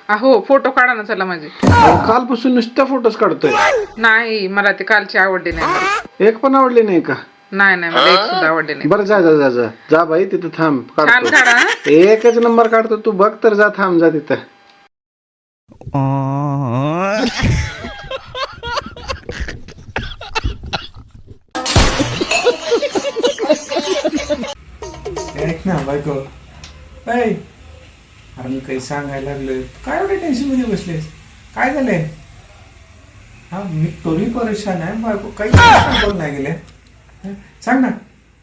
अहो फोटो काढा ना चला माझे. कालपासून नुसत्या फोटोज काढतोय. नाही मला ते कालची आवडली नाही मला. एक पण आवडली नाही का? नाही मला एक सुद्धा आवडली नाही. बरं जा जा जा जा जा बाई तिथं थांब छान काढतो. काढा हं? एकच नंबर काढतो तू बघ तर जा थांब जा तिथं. ऐक ना बायको. अरे मी काही सांगायला लागलोय काय एवढे टेन्शन मध्ये बसलेस? काय झालंय? हा मी तोही परेशान आहे बायको. काही बोल नाही गेले. सांग ना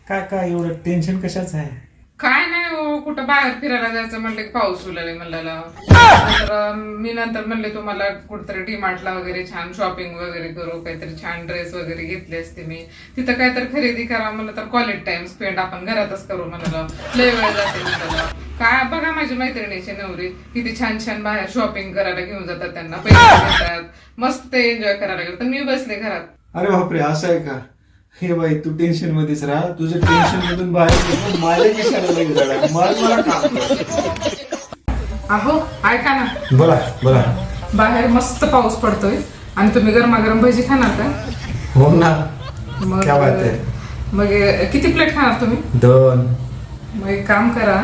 काय काय एवढं टेन्शन कशाचं आहे? काय नाही हो, कुठं बाहेर फिरायला जायचं म्हणलं की पाऊस उलाले म्हणलं. तर मी नंतर म्हणले तुम्हाला कुठतरी डीमार्टला वगैरे छान शॉपिंग वगैरे करू, काहीतरी छान ड्रेस वगैरे घेतले असते मी. तिथं काहीतरी खरेदी करा म्हणलं तर क्वालिटी टाइम स्पेंड आपण घरातच करू म्हणलं. लय वेळ जाते म्हणलं. काय बघा माझी मैत्रिणीचे नवरे किती छान छान बाहेर शॉपिंग करायला घेऊन जातात, त्यांना पैसे देतात, मस्त ते एन्जॉय करायला गेलं. तर मी बसले घरात. अरे बापरे असं आहे का? हे बाई तू टेन्शन मध्येच राहा. तुझं टेन्शन मधून बाहेर माझ्या कशाला लागेल झाला मला काम कर. अहो ऐका ना, बोला बोला. बाहेर मस्त पाऊस पडतोय आणि तुम्ही गरमागरम भजी खाणार का? हो ना. मग क्या बात आहे. मग किती प्लेट खाणार तुम्ही? 2. मग एक काम करा,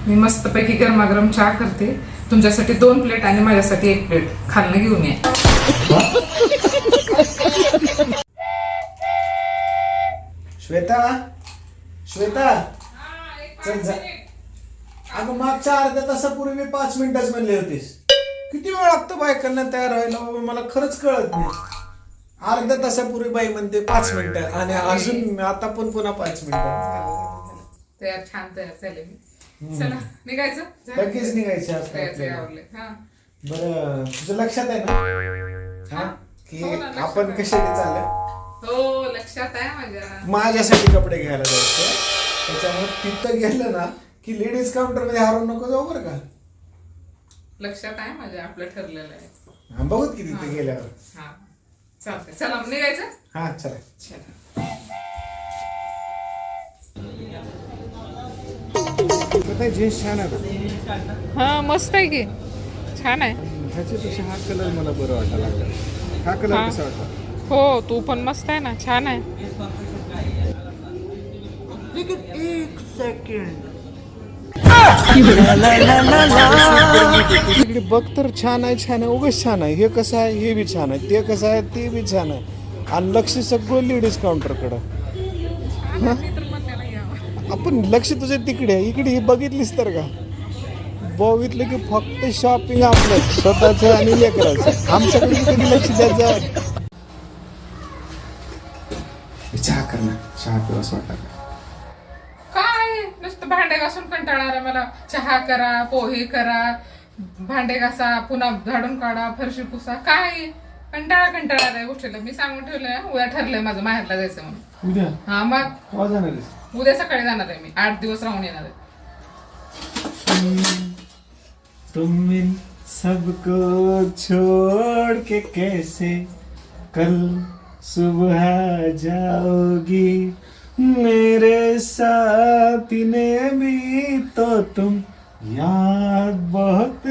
मी मस्त पैकी गरमागरम चहा करते, तुमच्यासाठी 2 प्लेट आणि माझ्यासाठी 1 प्लेट खाल्लं घेऊन या. श्वेता श्वेता चल जा. अगं मागच्या अर्ध्या तासापूर्वी मी 5 मिनिटाच म्हणले होतीस. किती वेळ लागतो बायकांना तयार व्हायला बाबा? मला खरंच कळत नाही. अर्ध्या तासापूर्वी बाई म्हणते 5 मिनिटं आणि अजून आता पण पुन्हा 5 मिनिटं. तयार छान तयार झाले मी. चला निघायचं. लगेच निघायचं आज तयारचे आपल्याला. आवडले. हा बरं तुझं लक्षात आहे ना हा की हो ना, लक्षात आपण आहे. कशाने चाललंय? हो लक्षात आहे माझ्या. माझ्यासाठी कपडे घ्यायला जायचं. त्याच्यामुळे तिथं गेलं ना की लेडीज काउंटर मध्ये हरवून नको जाऊ बरं का. लक्षात आहे माझ्या, आपलं ठरलेलं आहे. हा बघूत की तिथे गेल्यावर. हा चालतंय. चला मग निघायचं. हा चला. चला. जीन्स छान आहे. हा मस्त आहे की, छान आहे. ह्याच्यापेक्षा हा कलर मला बरं वाटायला लागला. हा कलर हा. कसा वाटला? हो तू पण मस्त आहे ना, छान आहे. एक सेकंड. बघ तर छान आहे छान आहे उगाच छान आहे. हे कसं आहे हे बी छान आहे, ते कसं आहे ते बी छान आहे. आणि लक्ष सगळं लेडीज काउंटरकडं. आपण लक्ष तुझं तिकडे इकडे हे बघितलीस तर का बघितलं की फक्त शॉपिंग आपलं स्वतःचं आणि लेकराचं. आमच्याकडे कधी लक्ष द्यायचं. चहा कर ना, चहा पिवास वाटत. काय नुसतं भांडे घासून कंटाळा मला. चहा करा, पोहे करा, भांडे घासा, पुन्हा झाडून काढा, फरशी पुसा. काय कंटाळा त्या गोष्टीला. मी सांगून ठेवलंय उद्या ठरलंय माझं माहेरला जायचं म्हणून. उद्या हा मग केव्हा जाणार आहेस? उद्या सकाळी जाणार आहे मी. 8 दिवस राहून येणार आहे. तुम इन सबको छोड़ के कैसे कल सुबह जाओगी मेरे साथ ने भी तो तुम याद बहुत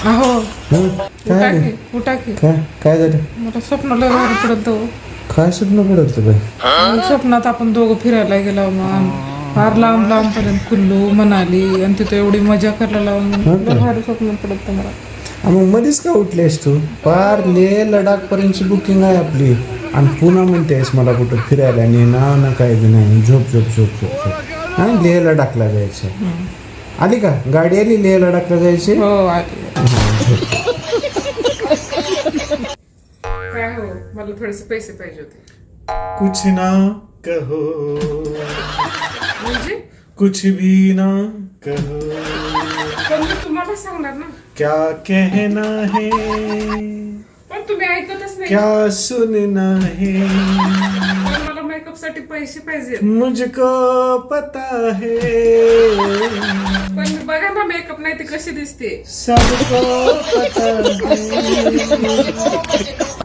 अहो काय उठा की काय झालं? मला स्वप्नाला भारी पडत हो. काय स्वप्न पडत बाई? स्वप्नात आपण दोघं फिरायला गेलो मग फार लांब पर्यंत कुल्लू मनाली आणि तिथे एवढी मजा करायला लावून भारी स्वप्न पडत मला. मग मध्येच का उठलेस तू? पार लेह लडाख पर्यंतची बुकिंग आहे आपली आणि पुन्हा म्हणतेस मला कुठं फिरायला नाही ना काय बी नाही. झोप झोप झोप झोप झोप. हा लेह लडाखला जायचं. आली का गाडी? आली लेह लडाखला जायची. हो आली. काय हो मला थोडेसे पैसे पाहिजे होते. कुछ ना कहो म्हणजे कुछ भी ना कहो पण मी तुम्हाला सांगणार ना. क्या कहना है पण तुम्ही ऐकतच नाही. क्या सुनना है पण मला मेकअप साठी पैसे पाहिजे. मुझको पता है पण बघा ना मेकअप नाही ती कशी दिसते. सबको पता है